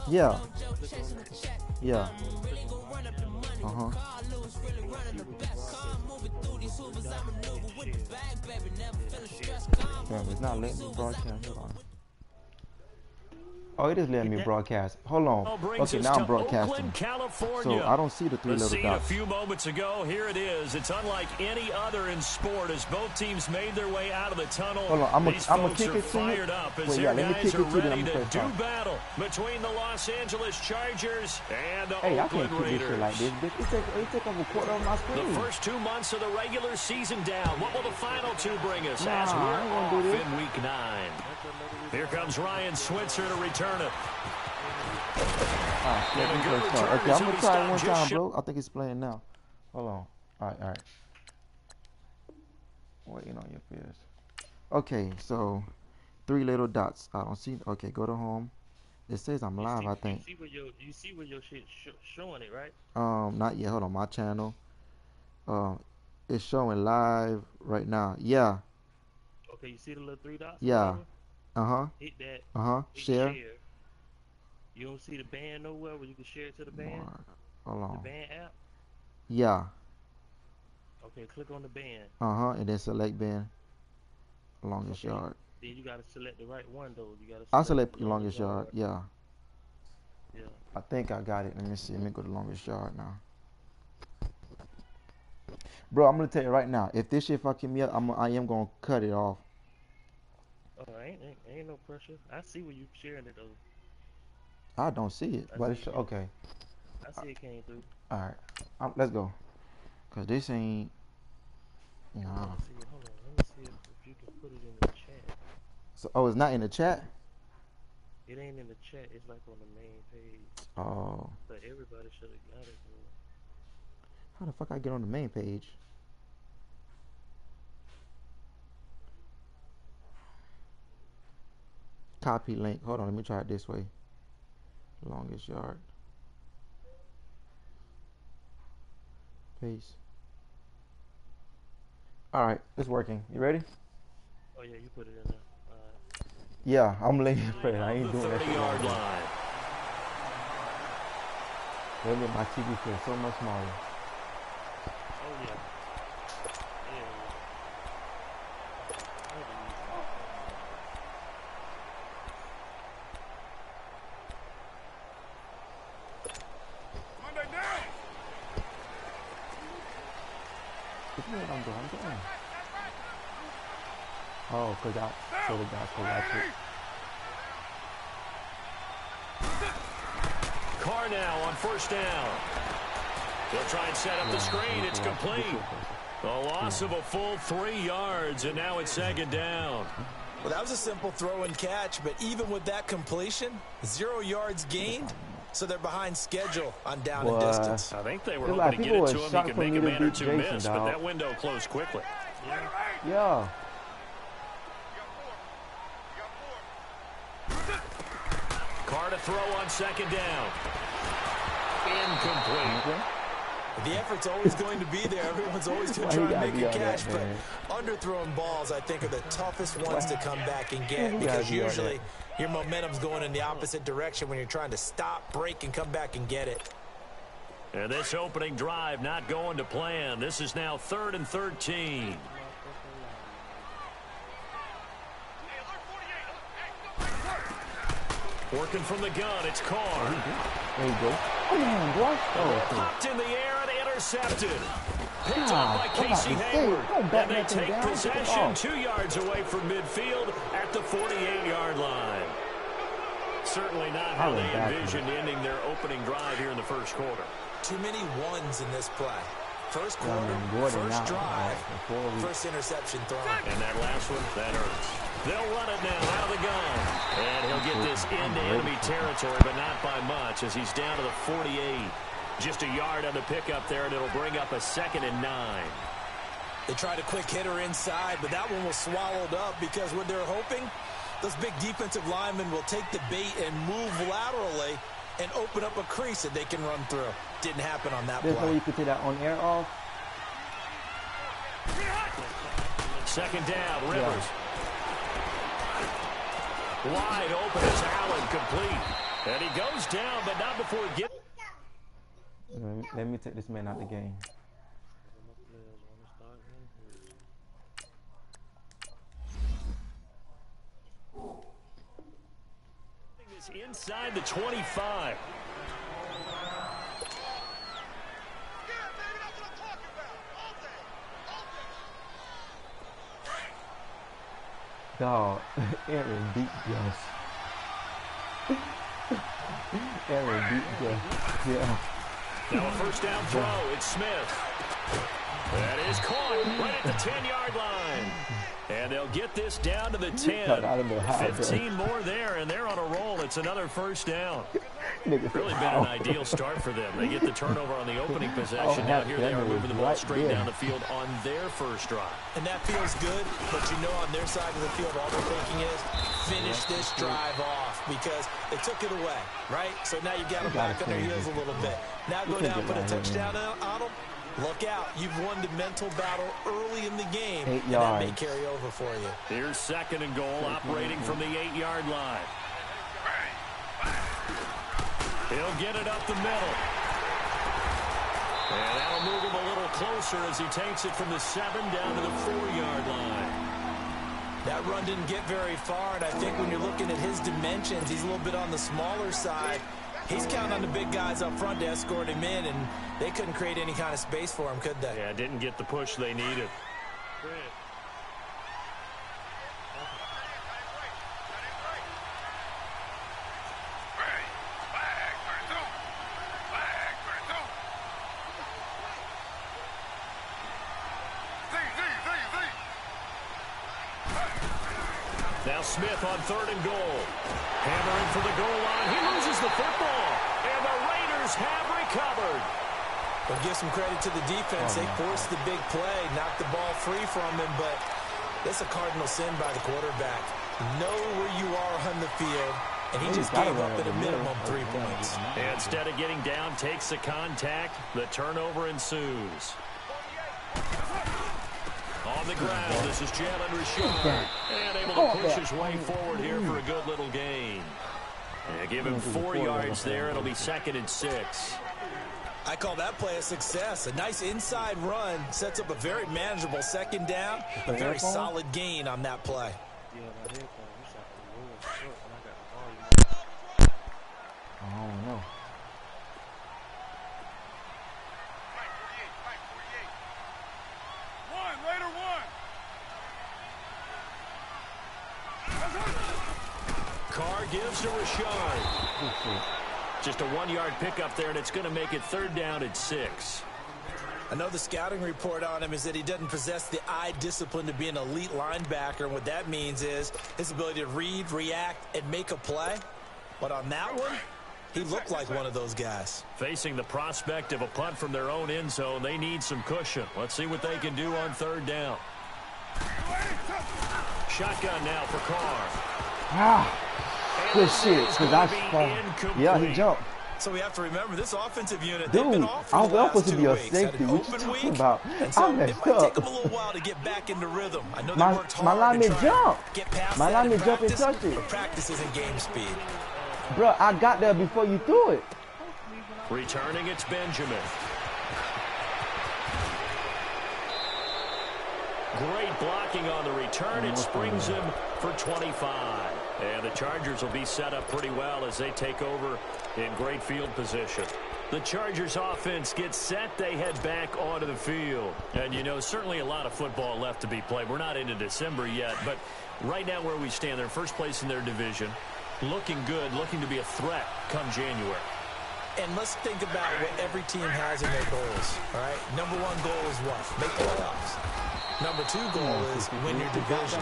Yeah. Click on it. Yeah. Click on it. Uh-huh. You see what the broadcast is. Click on three dots and hit share. Hit share to Yeah, everybody. it's not letting me broadcast. Hold on. Oh, it is letting me Get that. broadcast. Hold on. Brings Okay, us now I'm to broadcasting. Oakland, So California. I don't see the three The little scene a dots. few moments ago. Here it is. It's unlike any other in sport as both teams made their way out of the tunnel. Hold on, These I'm gonna folks kick are it to you. fired up as Wait, their yeah, let me guys kick are it to you, then ready I'm to gonna do press start. battle between the Los Angeles Chargers and the Hey, I can't Oakland keep this shit Raiders. like this, bitch. It take up a quarter of my The screen. first 2 months of the regular season down. What will the final two bring us Nah, as I we're ain't gonna off do this. in week 9? Here comes Ryan Switzer to return it. Ah, And a let me good press start. return Okay, as I'm he'll gonna be try it stopped one just time, shy. bro. I think it's playing now. Hold on. All right. Waiting on your fears. Okay, so three little dots. I don't see. Okay, go to home. It says I'm live, I think. You see where your shit showing it, right? Not yet. Hold on, my channel. It's showing live right now. Yeah. Okay, you see the little three dots or Yeah. whatever? Uh-huh. Hit that. Uh-huh. Hit Share. share. You don't see the band nowhere where you can share it to the band? Mark. Hold The on. band app? Yeah. Okay, click on the band. Uh-huh. And then select band. Longest Okay. yard. Then you gotta select the right one though. You gotta I'll select select the longest yard. Yeah. Yeah. I think I got it. Let me see. Let me go to longest yard now. Bro, I'm gonna tell you right now. If this shit fucking me up, I am gonna cut it off. Oh, ain't no pressure. I see where you sharing it though. I don't see it, I but see it's it. okay. I see it came through. All right. Let's go. Cause this ain't. Let Nah. me see. Hold on. Let me see if you can put it in the chat. So, oh, it's not in the chat. It ain't in the chat. It's like on the main page. Oh. But everybody should have got it though. How the fuck I get on the main page? Copy link. Hold on. Let me try it this way. Longest yard. Paste. All right, it's working. You ready? Oh yeah, you put it in there. Alright. Yeah, I'm laying it. I ain't The doing that shit 30-yard long. line. They make my TV feel so much smaller. Oh yeah. Yeah. Monday night. What you mean I'm doing? Oh, cause I should have got corrected. Carr now on first down. They'll try and set up the screen. It's complete. A loss of a full 3 yards, and now it's second down. Well, that was a simple throw and catch, but even with that completion, 0 yards gained, so they're behind schedule on down and distance. I think they were There's a hoping lot to of get people it to were him. He shocked could for make me a to man or beat two Jason, miss, but dog. that window closed quickly. Yeah. Carr to throw on second down. Incomplete. The effort's always going to be there. Everyone's always going to try and make a catch, but underthrown balls, I think, are the toughest ones to come back and get because usually your momentum's going in the opposite direction when you're trying to stop, break, and come back and get it. And this opening drive not going to plan. This is now 3rd and 13. Working from the gun, it's Carr. There you go. Come on, boy. Oh, Popped in the air and intercepted. Picked God, up by Casey Hayward. Don't back And they nothing take down. Get the possession ball. 2 yards away from midfield at the 48-yard line. Certainly not how they envisioned ending their opening drive here in the first quarter. Too many ones in this play. First quarter, first drive, first interception thrown. And that last one, that hurts. They'll run it now out of the gun. And he'll get this into enemy territory, but not by much as he's down to the 48. Just a yard on the pickup there, and it'll bring up a 2nd and 9. They tried a quick hitter inside, but that one was swallowed up because what they're hoping, those big defensive linemen will take the bait and move laterally and open up a crease that they can run through. Didn't happen on that There's no way play. you could take that on air off. Second down, Rivers. Wide open as Allen complete. And he goes down, but not before he gets... Let me take this man out the game. Inside the 25. Dog, Aaron beat Gus. Aaron beat Gus. Yeah. Now a first down throw. It's Smith. That is caught right at the 10-yard line. And they'll get this down to the 10. 15 more there, and they're on a roll. It's another first down. Really been an ideal start for them. They get the turnover on the opening possession. Now here they are moving the ball straight down the field on their first drive. And that feels good, but you know on their side of the field all they're thinking is finish this drive off because they took it away, right? So now you got them back on their heels a little bit. Now go down, put a touchdown on them. Look out. You've won the mental battle early in the game, and that may carry over for you. Here's second and goal, operating from the 8-yard line. He'll get it up the middle. And that'll move him a little closer as he takes it from the 7 down to the 4-yard line. That run didn't get very far, and I think when you're looking at his dimensions, he's a little bit on the smaller side. He's counting on the big guys up front to escort him in, and they couldn't create any kind of space for him, could they? Yeah, didn't get the push they needed. Now Smith on 3rd and goal. Hammering for the goal line. He loses the football. And the Raiders have recovered. But give some credit to the defense. They forced the big play, knocked the ball free from him, but that's a cardinal sin by the quarterback. Know where you are on the field, and he just gave up at a minimum 3 points. And instead of getting down, takes the contact. The turnover ensues. On the ground, this is Jalen Richard. And able to push his way forward here for a good little gain. And give him 4 yards there. It'll be 2nd and 6. I call that play a success. A nice inside run sets up a very manageable 2nd down. A very solid gain on that play. I don't know. Carr gives to Rashard. Just a 1-yard pickup there, and it's going to make it 3rd down at 6. I know the scouting report on him is that he doesn't possess the eye discipline to be an elite linebacker. And what that means is his ability to read, react, and make a play. But on that one, he looked like one of those guys. Facing the prospect of a punt from their own end zone, they need some cushion. Let's see what they can do on 3rd down. Shotgun now for Carr. Good shit, because yeah, he jumped. So we have to remember this offensive unit. Dude, they've been off for I was the last supposed to be 2 a weeks. safety. What you talking about? And so I it messed might take up. them a little while to get back into rhythm. I know they worked hard My lineman to try jumped. get past My that lineman in jumped and practice, touched it. but practice isn't game speed. Bro, I got there before you threw it. Returning, it's Benjamin. Great blocking on the return. It springs him for 25. And the Chargers will be set up pretty well as they take over in great field position. The Chargers offense gets set. They head back onto the field. And, you know, certainly a lot of football left to be played. We're not into December yet, but right now where we stand, they're first place in their division. Looking good, looking to be a threat come January. And let's think about what every team has in their goals, all right? Number 1 goal is what? Make the playoffs. Number 2 goal is win your division.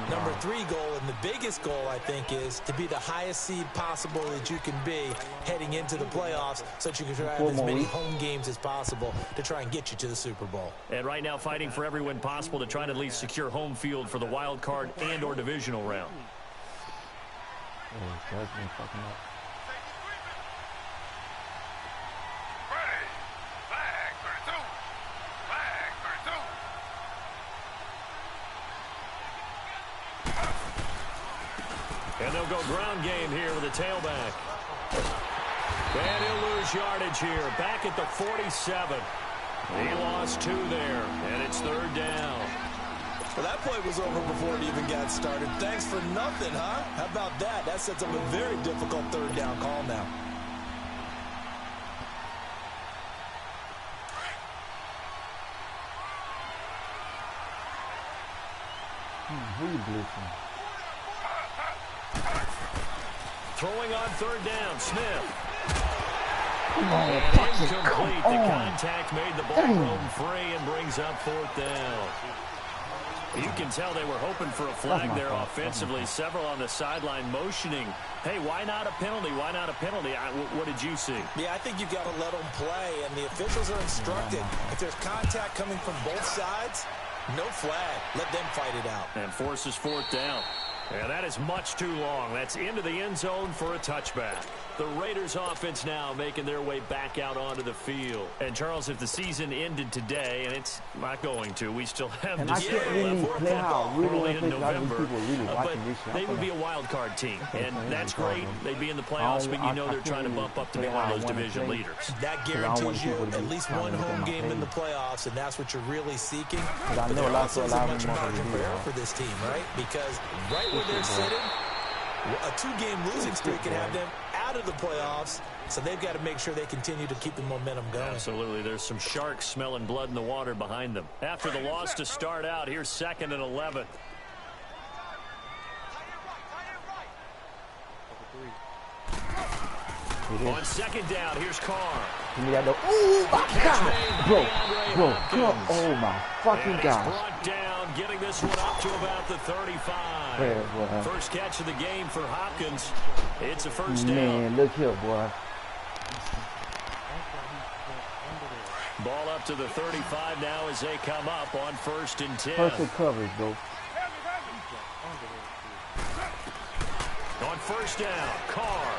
Number 3 goal, and the biggest goal, I think, is to be the highest seed possible that you can be heading into the playoffs so that you can try to have as many home games as possible to try and get you to the Super Bowl. And right now fighting for every win possible to try and at least secure home field for the wild card and or divisional round. And they'll go ground game here with a tailback. And he'll lose yardage here. Back at the 47. He lost 2 there, and it's 3rd down. Well, that play was over before it even got started. Thanks for nothing, huh? How about that? That sets up a very difficult 3rd down call now. Who you blitzing? Throwing on 3rd down, Smith. Incomplete. The contact made the ball roam free and brings up 4th down. You can tell they were hoping for a flag there offensively. Several on the sideline motioning. Hey, why not a penalty? Why not a penalty? What did you see? Yeah, I think you've got to let them play, and the officials are instructed. If there's contact coming from both sides, no flag. Let them fight it out. And forces 4th down. And that is much too long. That's into the end zone for a touchback. The Raiders offense now making their way back out onto the field. And Charles, if the season ended today, and it's not going to, we still have this early in November, but they would be a wild card team. And that's great. They'd be in the playoffs, but you know they're trying to bump up to be one of those division leaders. That guarantees you at least one home game in the playoffs, and that's what you're really seeking. But there also isn't much margin for error for this team, right? Because right where they're sitting, a 2-game losing streak can have them out of the playoffs, so they've got to make sure they continue to keep the momentum going. Absolutely. There's some sharks smelling blood in the water behind them. After the loss to start out, here's 2nd and 11. On 2nd down, here's Carr. Oh, my God. Bro, come on. Oh, my fucking God. Brought down, getting this one up to about the 35. First catch of the game for Hopkins. It's a 1st down. Man, look here, boy. Ball up to the 35 now as they come up on 1st and 10. Perfect coverage, bro. On 1st down, Carr.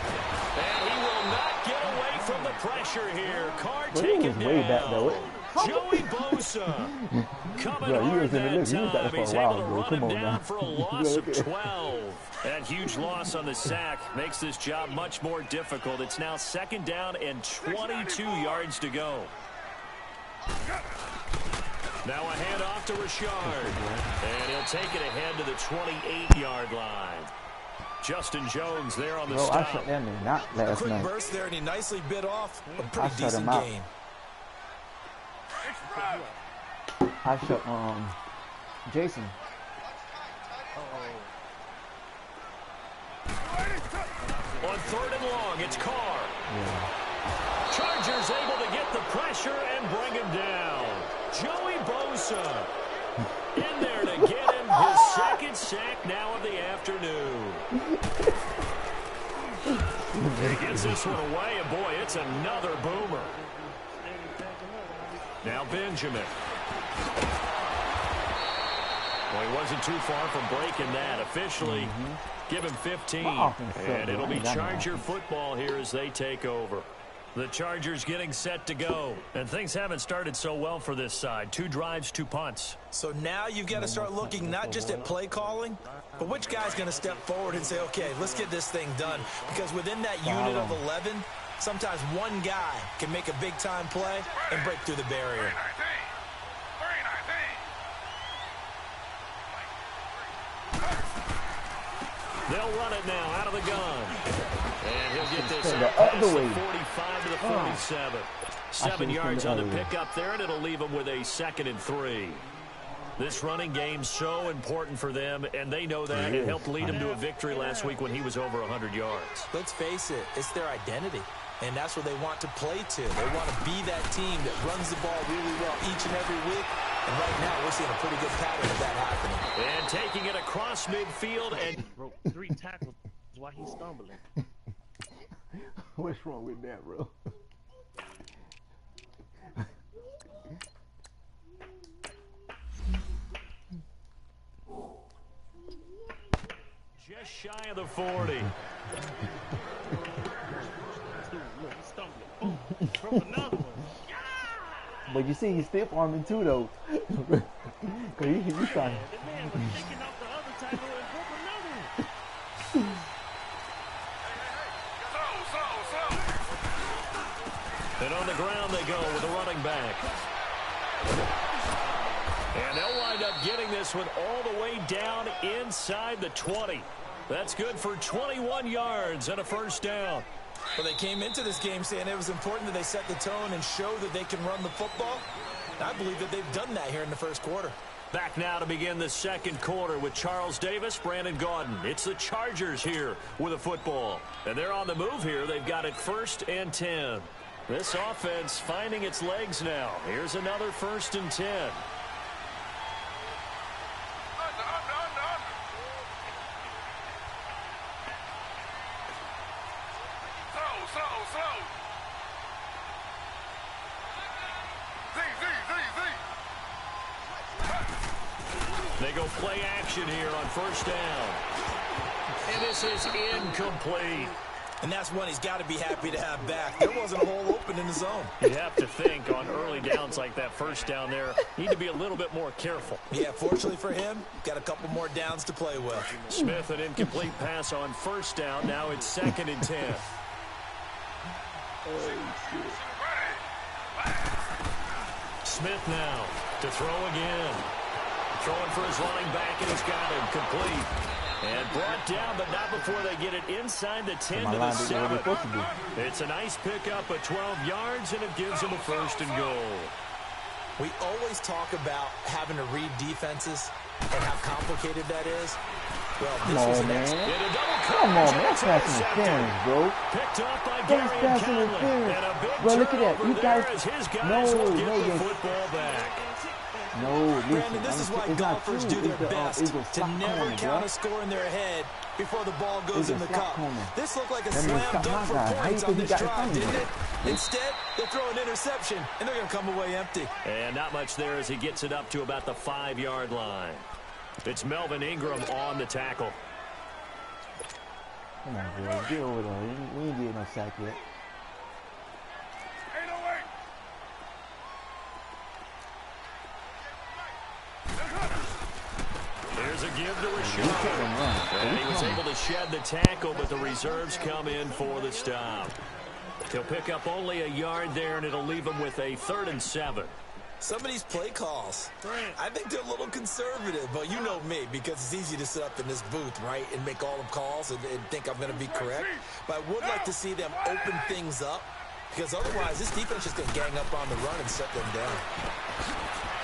And he will not get away from the pressure here. Carr taken down. Way back, though. Joey Bosa coming hard that time. He's able to run him down for a loss of 12. That huge loss on the sack makes this job much more difficult. It's now 2nd down and 22 yards to go. Now a handoff to Richard. And he'll take it ahead to the 28-yard line. Justin Jones there on the stop. I shut them in, not last quick night. burst there, and he nicely bit off a pretty decent game. I shut Jason. On 3rd and long, it's Carr. Yeah. Chargers able to get the pressure and bring him down. Joey Bosa in there to get him his 2nd sack now of the afternoon. He gets this one away, and boy, it's another boomer. Now Benjamin. Well, he wasn't too far from breaking that. Officially, give him 15. And it'll be Charger football here as they take over. The Chargers getting set to go. And things haven't started so well for this side. 2 drives, 2 punts. So now you've got to start looking not just at play calling, but which guy's going to step forward and say, okay, let's get this thing done. Because within that unit of 11, sometimes one guy can make a big-time play and break through the barrier. They'll run it now out of the gun. And he'll get this out past the 45 to the 47. 7 yards on the pickup there, and it'll leave them with a 2nd and 3. This running game's so important for them, and they know that. It helped lead them to a victory last week when he was over 100 yards. Let's face it, it's their identity, and that's what they want to play to. They want to be that team that runs the ball really well each and every week, and right now we're seeing a pretty good pattern of that happening. And taking it across midfield and broke 3 tackles while he's stumbling. What's wrong with that, bro? just shy of the 40. But you see, he's stiff arming too, though. Cause he's trying. And on the ground they go with a running back. And they'll wind up getting this one all the way down inside the 20. That's good for 21 yards and a first down. Well, they came into this game saying it was important that they set the tone and show that they can run the football. I believe that they've done that here in the first quarter. Back now to begin the second quarter with Charles Davis, Brandon Gaudin. It's the Chargers here with a football. And they're on the move here. They've got it 1st and 10. This offense finding its legs now. Here's another 1st and 10. They go play action here on 1st down. And this is incomplete. And that's one he's got to be happy to have back. There wasn't a hole open in the zone. You have to think on early downs like that 1st down there, need to be a little bit more careful. Yeah, fortunately for him, got a couple more downs to play with. Smith, an incomplete pass on 1st down. Now it's 2nd and 10. Smith now to throw again. Throwing for his running back, and he's got him complete. And brought down, but not before they get it inside the 10 to the 7. It's a nice pickup of 12 yards, and it gives them a 1st and goal. We always talk about having to read defenses and how complicated that is. Well, this was an excellent. Come on, man. That's pass interference, bro. Picked up by That's pass interference. Bro, look at that. You guys. No, you football back. No, listen. Brandon, this is why golfers do their best to never count a score in their head before the ball goes in the cup. This looked like a slam dunk for points on this drive, didn't it? Instead, they throw an interception, and they're going to come away empty. And not much there as he gets it up to about the 5-yard line. It's Melvin Ingram on the tackle. Come on, boy. Get over there. We ain't getting no sack yet. There's a give to Rashad. And he was able to shed the tackle, but the reserves come in for the stop. He'll pick up only a yard there, and it'll leave him with a 3rd and 7. Some of these play calls, I think they're a little conservative, but you know me, because it's easy to sit up in this booth, right, and make all the calls and think I'm going to be correct. But I would like to see them open things up, because otherwise this defense is going to gang up on the run and shut them down.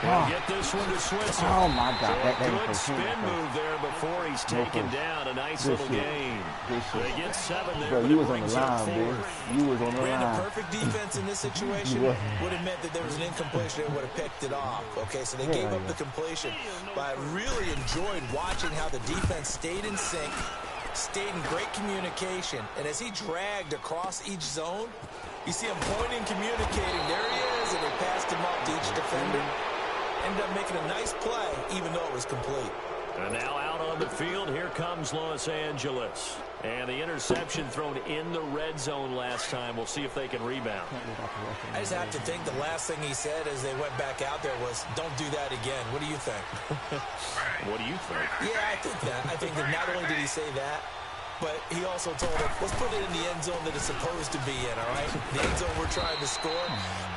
He'll get this one to Switzer. Oh, my God. So a good spin move there before he's taken down. A nice little gain. They get 7 there. Bro, you was on the line, man. You was on the Brandon, line. perfect defense in this situation would have meant that there was an incompletion and would have picked it off. Okay, so they gave up the completion. But I really enjoyed watching how the defense stayed in sync, stayed in great communication. And as he dragged across each zone, you see him pointing, communicating. There he is, and they passed him up to each defender. Ended up making a nice play, even though it was complete. And now out on the field, here comes Los Angeles. And the interception thrown in the red zone last time. We'll see if they can rebound. I just have to think the last thing he said as they went back out there was, don't do that again. What do you think? What do you think? Yeah, I think that. I think that not only did he say that, but he also told him, let's put it in the end zone that it's supposed to be in, all right? The end zone we're trying to score.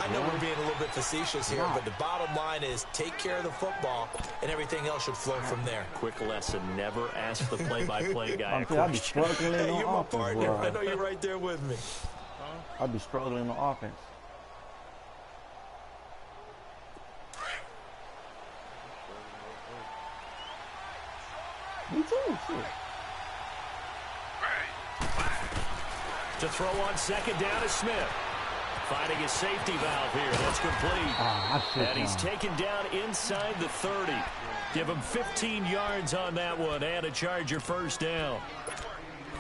I know we're being a little bit facetious here, but the bottom line is take care of the football, and everything else should flow from there. Quick lesson, never ask the play-by-play guy a I'll be question. struggling Hey, on you're my offense, partner. boy. I know you're right there with me. I'll be struggling on offense. Me too, shit. To throw on 2nd down is Smith. Finding his safety valve here. That's complete. And he's taken down inside the 30. Give him 15 yards on that one and a Charger 1st down.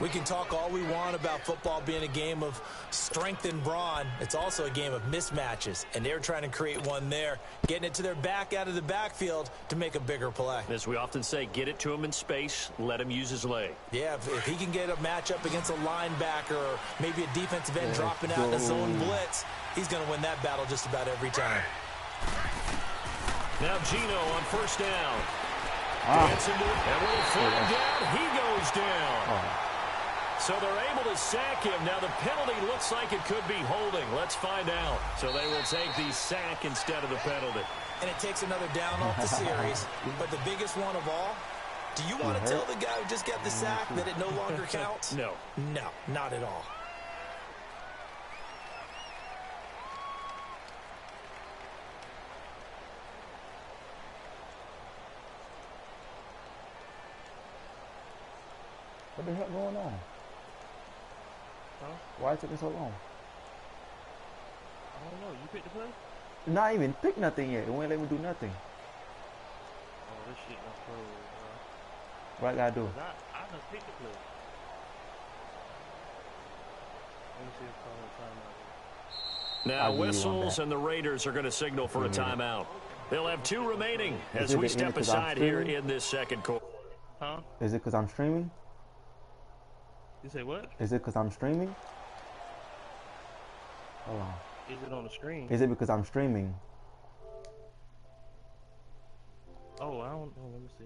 We can talk all we want about football being a game of strength and brawn. It's also a game of mismatches, and they're trying to create one there, getting it to their back out of the backfield to make a bigger play. As we often say, get it to him in space, let him use his leg. Yeah, if he can get a matchup against a linebacker or maybe a defensive end dropping out in a zone blitz, he's going to win that battle just about every time. Now Gino on 1st down. And with a flag down, he goes down. So they're able to sack him. Now the penalty looks like it could be holding. Let's find out. So they will take the sack instead of the penalty. And it takes another down off the series. But the biggest one of all, do you want to tell the guy who just got the sack that it no longer counts? No. No, not at all. What the hell going on? Huh? Why is it taking so long? I don't know. You picked the play? Not even pick nothing yet. It won't let me do nothing. Oh, this shit done froze, bro. What I gotta do? 'Cause I done picked the play. Let me see if it's calling a timeout. Now whistles and the Raiders are going to signal for a timeout. They'll have 2 remaining as we step aside here in this second quarter. Huh? Is it because I'm streaming? You say what? Is it because I'm streaming? Hold on. Is it on the screen? Is it because I'm streaming? Oh, I don't know. Let me see.